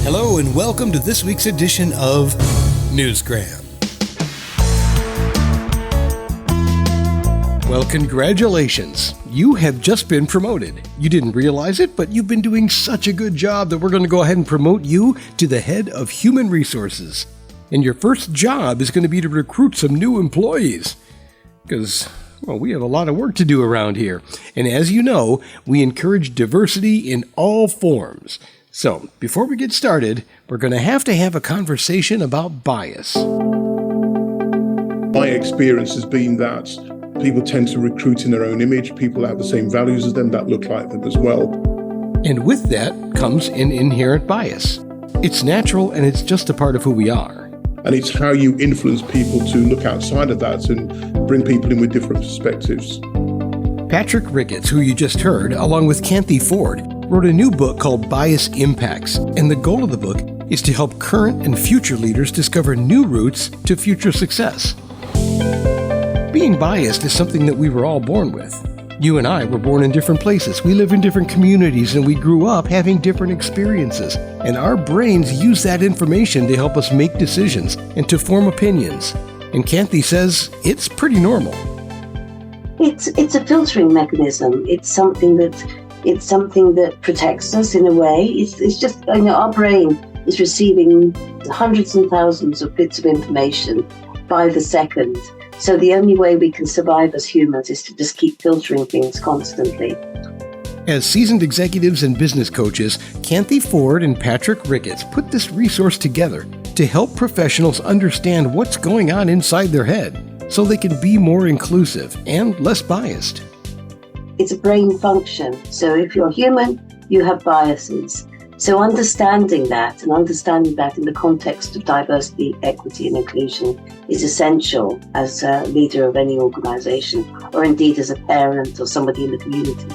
Hello and welcome to this week's edition of Newsgram. Well, congratulations. You have just been promoted. You didn't realize it, but you've been doing such a good job that we're going to go ahead and promote you to the head of human resources. And your first job is going to be to recruit some new employees. Because, well, we have a lot of work to do around here. And as you know, we encourage diversity in all forms. So, before we get started, we're going to have a conversation about bias. My experience has been that people tend to recruit in their own image. People that have the same values as them, that look like them as well. And with that comes an inherent bias. It's natural and it's just a part of who we are. And it's how you influence people to look outside of that and bring people in with different perspectives. Patrick Ricketts, who you just heard, along with Kanthi wrote a new book called Bias Impacts, and the goal of the book is to help current and future leaders discover new routes to future success. Being biased is something that we were all born with. You and I were born in different places. We live in different communities, and we grew up having different experiences. And our brains use that information to help us make decisions and to form opinions. And Kanthi says it's pretty normal. It's a filtering mechanism. It's something that protects us in a way. It's just, our brain is receiving hundreds and thousands of bits of information by the second. So the only way we can survive as humans is to just keep filtering things constantly. As seasoned executives and business coaches, Kanthi and Patrick Ricketts put this resource together to help professionals understand what's going on inside their head so they can be more inclusive and less biased. It's a brain function. So if you're human, you have biases. So understanding that in the context of diversity, equity, and inclusion is essential as a leader of any organization, or indeed as a parent or somebody in the community.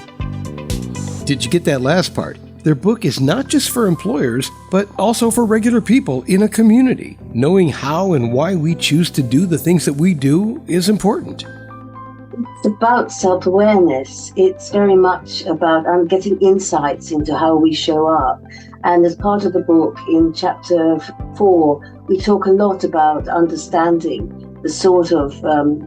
Did you get that last part? Their book is not just for employers, but also for regular people in a community. Knowing how and why we choose to do the things that we do is important. It's about self-awareness. It's very much about getting insights into how we show up. And as part of the book, in chapter 4, we talk a lot about understanding the sort of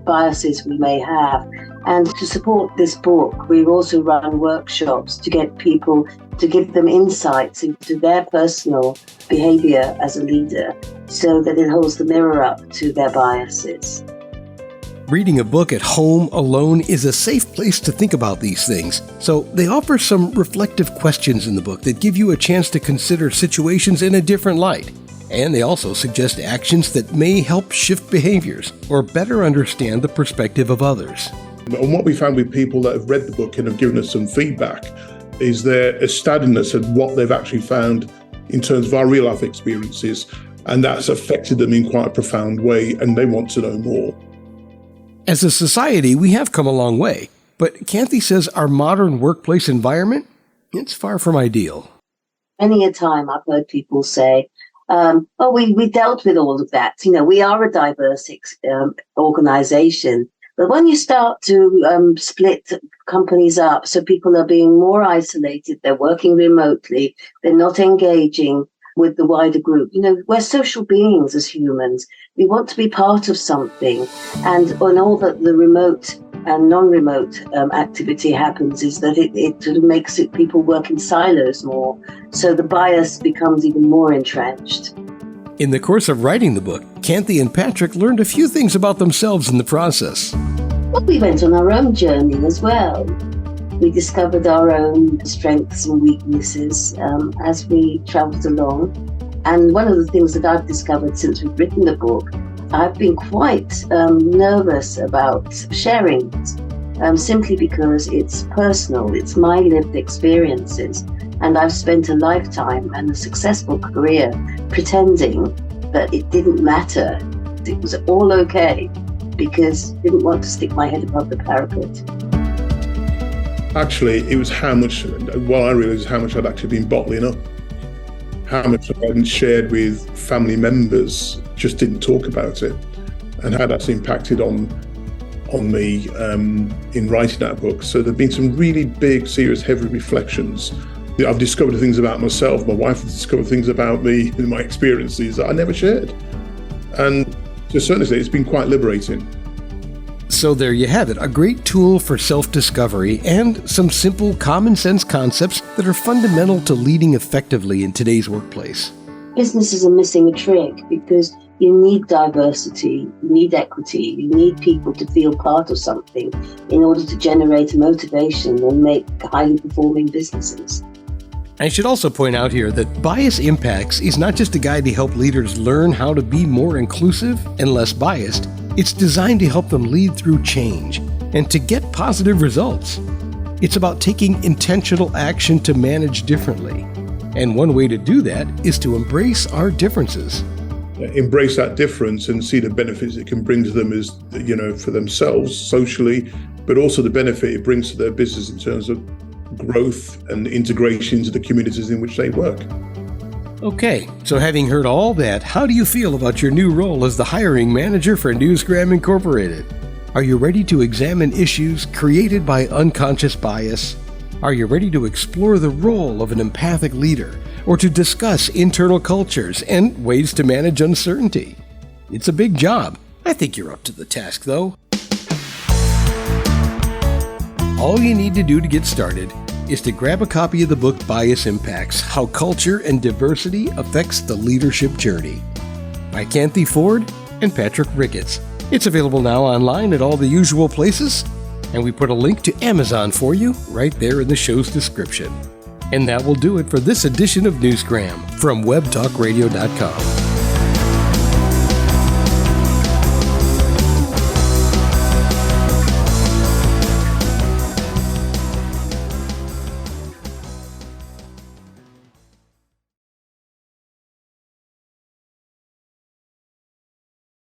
biases we may have. And to support this book, we've also run workshops to get people to give them insights into their personal behavior as a leader so that it holds the mirror up to their biases. Reading a book at home alone is a safe place to think about these things. So they offer some reflective questions in the book that give you a chance to consider situations in a different light. And they also suggest actions that may help shift behaviors or better understand the perspective of others. And what we found with people that have read the book and have given us some feedback is their astoundedness at what they've actually found in terms of our real life experiences. And that's affected them in quite a profound way, and they want to know more. As a society, we have come a long way, but Kanthi says our modern workplace environment, it's far from ideal. Many a time I've heard people say, we dealt with all of that. We are a diverse organization. But when you start to split companies up, so people are being more isolated, they're working remotely, they're not engaging with the wider group. We're social beings as humans. We want to be part of something. And when all the remote and non-remote activity happens is that it sort of makes it people work in silos more. So the bias becomes even more entrenched. In the course of writing the book, Kanthi and Patrick learned a few things about themselves in the process. Well, we went on our own journey as well. We discovered our own strengths and weaknesses as we travelled along. And one of the things that I've discovered since we've written the book, I've been quite nervous about sharing it, simply because it's personal, it's my lived experiences. And I've spent a lifetime and a successful career pretending that it didn't matter. It was all okay because I didn't want to stick my head above the parapet. Actually, it was how much I'd actually been bottling up. How much I hadn't shared with family members, just didn't talk about it. And how that's impacted on me in writing that book. So there've been some really big, serious, heavy reflections I've discovered things about myself. My wife has discovered things about me and my experiences that I never shared. And to a certain extent, it's been quite liberating. So there you have it, a great tool for self-discovery and some simple common sense concepts that are fundamental to leading effectively in today's workplace. Businesses are missing a trick because you need diversity, you need equity, you need people to feel part of something in order to generate motivation and make highly performing businesses. I should also point out here that Bias Impacts is not just a guide to help leaders learn how to be more inclusive and less biased. It's designed to help them lead through change and to get positive results. It's about taking intentional action to manage differently. And one way to do that is to embrace our differences. Embrace that difference and see the benefits it can bring to them as, for themselves socially, but also the benefit it brings to their business in terms of growth and integration into the communities in which they work. Okay, so having heard all that, how do you feel about your new role as the hiring manager for Newsgram Incorporated? Are you ready to examine issues created by unconscious bias? Are you ready to explore the role of an empathic leader or to discuss internal cultures and ways to manage uncertainty? It's a big job. I think you're up to the task, though. All you need to do to get started is to grab a copy of the book Bias Impacts, How Culture and Diversity Affects the Leadership Journey by Kanthi Ford and Patrick Ricketts. It's available now online at all the usual places, and we put a link to Amazon for you right there in the show's description. And that will do it for this edition of Newsgram from webtalkradio.com.